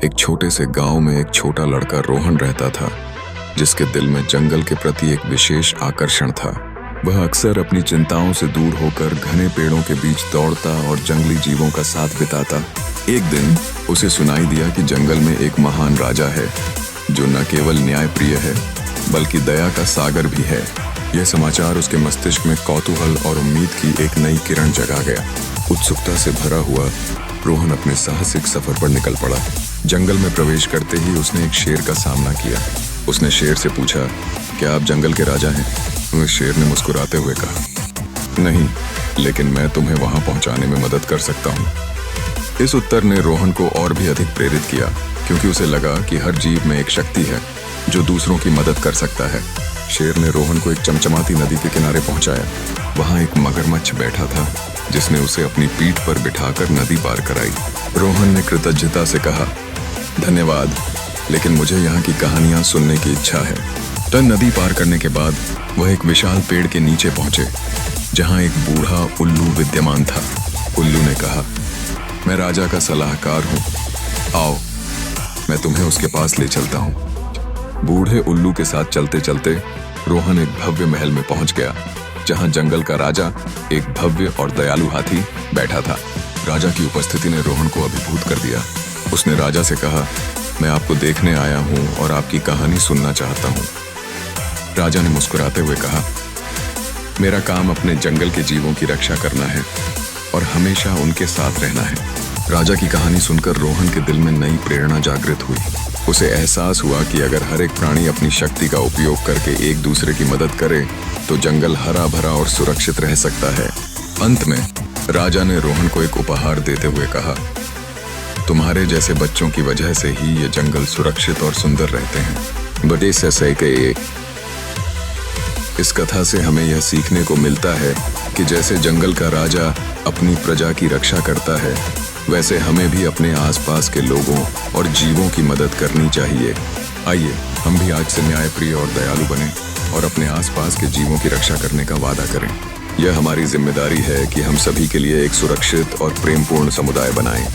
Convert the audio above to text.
एक छोटे से गांव में एक छोटा लड़का रोहन रहता था, जिसके दिल में जंगल के प्रति एक विशेष आकर्षण था। वह अक्सर अपनी चिंताओं से दूर होकर घने पेड़ों के बीच दौड़ता और जंगली जीवों का साथ बिताता। एक दिन उसे सुनाई दिया कि जंगल में एक महान राजा है, जो न केवल न्यायप्रिय है बल्कि दया का सागर भी है। यह समाचार उसके मस्तिष्क में कौतूहल और उम्मीद की एक नई किरण जगा गया। उत्सुकता से भरा हुआ रोहन अपने साहसिक सफर पर निकल पड़ा। जंगल में प्रवेश करते ही उसने एक शेर का सामना किया। उसने शेर से पूछा, क्या आप जंगल के राजा हैं? वह शेर ने मुस्कुराते हुए कहा, नहीं, लेकिन मैं तुम्हें वहां पहुंचाने में मदद कर सकता हूं। इस उत्तर ने रोहन को और भी अधिक प्रेरित किया, क्योंकि उसे लगा कि हर जीव में एक शक्ति है जो दूसरों की मदद कर सकता है। शेर ने रोहन को एक चमचमाती नदी के किनारे पहुंचाया। वहां एक मगरमच्छ बैठा था, जिसने उसे अपनी पीठ पर बिठाकर नदी पार कराई। रोहन ने कृतज्ञता से कहा, धन्यवाद, लेकिन मुझे यहाँ की कहानियां सुनने की इच्छा है। तब नदी पार करने के बाद वह एक विशाल पेड़ के नीचे पहुंचे, जहां एक बूढ़ा उल्लू विद्यमान था। उल्लू ने कहा, मैं राजा का सलाहकार हूँ, आओ मैं तुम्हें उसके पास ले चलता हूँ। बूढ़े उल्लू के साथ चलते चलते रोहन एक भव्य महल में पहुंच गया, जहां जंगल का राजा एक भव्य और दयालु हाथी बैठा था। राजा की उपस्थिति ने रोहन को अभिभूत कर दिया। उसने राजा से कहा, मैं आपको देखने आया हूं और आपकी कहानी सुनना चाहता हूं। राजा ने मुस्कुराते हुए कहा, मेरा काम अपने जंगल के जीवों की रक्षा करना है और हमेशा उनके साथ रहना है। राजा की कहानी सुनकर रोहन के दिल में नई प्रेरणा जागृत हुई। उसे एहसास हुआ कि अगर हर एक प्राणी अपनी शक्ति का उपयोग करके एक दूसरे की मदद करे तो जंगल हरा भरा और सुरक्षित रह सकता है। अंत में राजा ने रोहन को एक उपहार देते हुए कहा, तुम्हारे जैसे बच्चों की वजह से ही ये जंगल सुरक्षित और सुंदर रहते हैं। बड़े से सही के इस कथा से हमें यह सीखने को मिलता है कि जैसे जंगल का राजा अपनी प्रजा की रक्षा करता है, वैसे हमें भी अपने आसपास के लोगों और जीवों की मदद करनी चाहिए। आइए हम भी आज से न्यायप्रिय और दयालु बने और अपने आसपास के जीवों की रक्षा करने का वादा करें। यह हमारी जिम्मेदारी है कि हम सभी के लिए एक सुरक्षित और प्रेमपूर्ण समुदाय बनाएं।